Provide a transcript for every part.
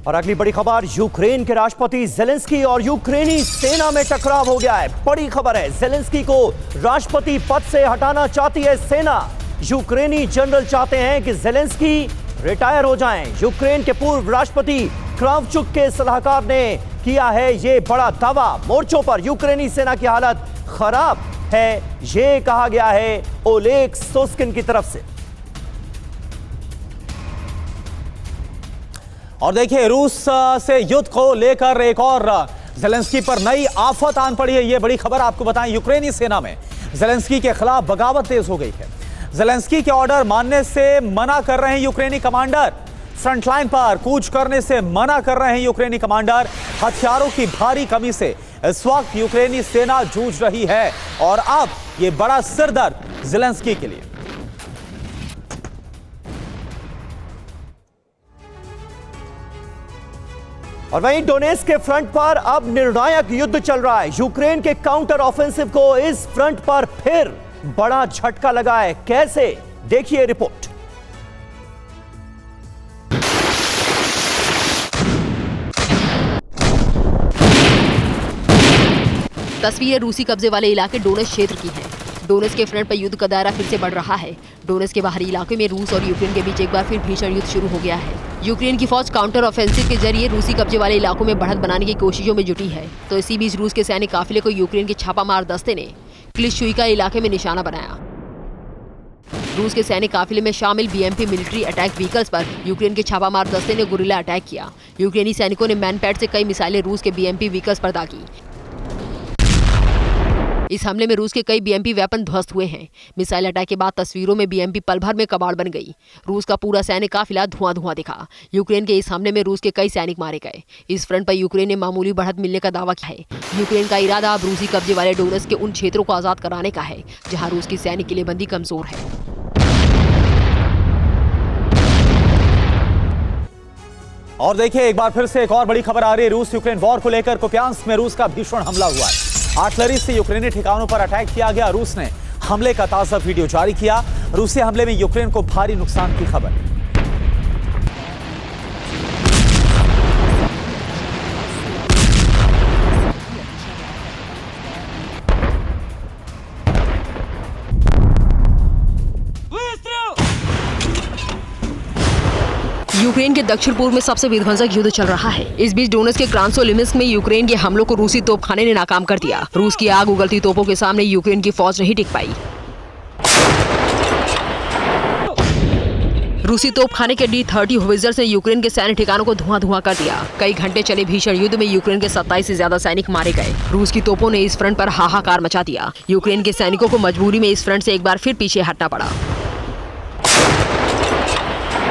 और अगली बड़ी खबर, यूक्रेन के राष्ट्रपति जेलेंस्की और यूक्रेनी सेना में टकराव हो गया है। बड़ी खबर है, जेलेंस्की को राष्ट्रपति पद से हटाना चाहती है सेना। यूक्रेनी जनरल चाहते हैं कि जेलेंस्की रिटायर हो जाएं। यूक्रेन के पूर्व राष्ट्रपति क्रावचुक के सलाहकार ने किया है ये बड़ा दावा। मोर्चों पर यूक्रेनी सेना की हालत खराब है, ये कहा गया है ओलेग सोस्किन की तरफ से। और देखिए, रूस से युद्ध को लेकर एक और जेलेंस्की पर नई आफत आन पड़ी है। ये बड़ी खबर आपको बताएं, यूक्रेनी सेना में जेलेंस्की के खिलाफ बगावत तेज हो गई है। जेलेंस्की के ऑर्डर मानने से मना कर रहे हैं यूक्रेनी कमांडर। फ्रंटलाइन पर कूच करने से मना कर रहे हैं यूक्रेनी कमांडर। हथियारों की भारी कमी से इस वक्त यूक्रेनी सेना जूझ रही है और अब यह बड़ा सिरदर्द जेलेंस्की के लिए। और वहीं डोनेट्स्क के फ्रंट पर अब निर्णायक युद्ध चल रहा है। यूक्रेन के काउंटर ऑफेंसिव को इस फ्रंट पर फिर बड़ा झटका लगा है। कैसे, देखिए रिपोर्ट। तस्वीर रूसी कब्जे वाले इलाके डोनेट्स्क क्षेत्र की है। डोनेट्स्क के फ्रंट पर युद्ध का दायरा फिर से बढ़ रहा है। डोनेट्स्क के बाहरी इलाके में रूस और यूक्रेन के बीच एक बार फिर भीषण युद्ध शुरू हो गया है। यूक्रेन की फौज काउंटर ऑफेंसिव के जरिए रूसी कब्जे वाले इलाकों में बढ़त बनाने की कोशिशों में जुटी है। तो इसी बीच रूस के सैनिक काफिले को यूक्रेन के छापामार दस्ते ने क्लिशुइका इलाके में निशाना बनाया। रूस के सैनिक काफिले में शामिल बीएमपी मिलिट्री अटैक व्हीकल्स पर यूक्रेन के छापामार दस्ते ने गुरिल्ला अटैक किया। यूक्रेनी सैनिकों ने मैनपैड से कई मिसाइलें रूस के बीएमपी व्हीकल्स पर दागी। इस हमले में रूस के कई बीएमपी वेपन ध्वस्त हुए हैं। मिसाइल अटैक के बाद तस्वीरों में बीएमपी पल भर में कबाड़ बन गई। रूस का पूरा सैनिक काफिला धुआं दिखा। यूक्रेन के इस हमले में रूस के कई सैनिक मारे गए। इस फ्रंट पर यूक्रेन ने मामूली बढ़त मिलने का दावा किया है। यूक्रेन का इरादा अब रूसी कब्जे वाले डोनेट्स्क के उन क्षेत्रों को आजाद कराने का है जहां रूस की सैनिक किलेबंदी कमजोर है। और देखिए, एक बार फिर से एक और बड़ी खबर आ रही है। रूस यूक्रेन वॉर को लेकर कुपियांस्क में रूस का भीषण हमला हुआ है। आर्टिलरी से यूक्रेनी ठिकानों पर अटैक किया गया। रूस ने हमले का ताजा वीडियो जारी किया। रूसी हमले में यूक्रेन को भारी नुकसान की खबर। यूक्रेन के दक्षिण पूर्व में सबसे विध्वंसक युद्ध चल रहा है। इस बीच डोनेट्स्क के क्रांसोलिमिस्क में यूक्रेन के हमलों को रूसी तोपखाने ने नाकाम कर दिया। रूस की आग उगलती तोपों के सामने यूक्रेन की फौज नहीं टिक पाई। रूसी तोपखाने के D-30 होवित्जर से यूक्रेन के सैन्य ठिकानों को धुआं कर दिया। कई घंटे चले भीषण युद्ध में यूक्रेन के 27 से ज्यादा सैनिक मारे गए। रूस की तोपों ने इस फ्रंट पर हाहाकार मचा दिया। यूक्रेन के सैनिकों को मजबूरी में इस फ्रंट से एक बार फिर पीछे हटना पड़ा।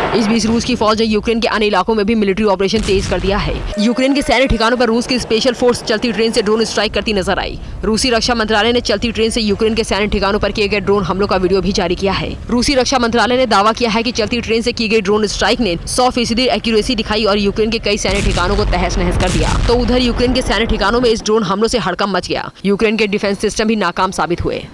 इस बीच रूस की फौज ने यूक्रेन के अन्य इलाकों में भी मिलिट्री ऑपरेशन तेज कर दिया है। यूक्रेन के सैन्य ठिकानों पर रूस की स्पेशल फोर्स चलती ट्रेन से ड्रोन स्ट्राइक करती नजर आई। रूसी रक्षा मंत्रालय ने चलती ट्रेन से यूक्रेन के सैन्य ठिकानों पर किए गए ड्रोन हमलों का वीडियो भी जारी किया है। रूसी रक्षा मंत्रालय ने दावा किया है कि चलती ट्रेन से की गई ड्रोन स्ट्राइक ने 100% एक्यूरेसी दिखाई और यूक्रेन के कई सैन्य ठिकानों को तहस नहस कर दिया। तो उधर यूक्रेन के सैन्य ठिकानों में इस ड्रोन हमलों से हड़कंप मच गया। यूक्रेन के डिफेंस सिस्टम भी नाकाम साबित हुए।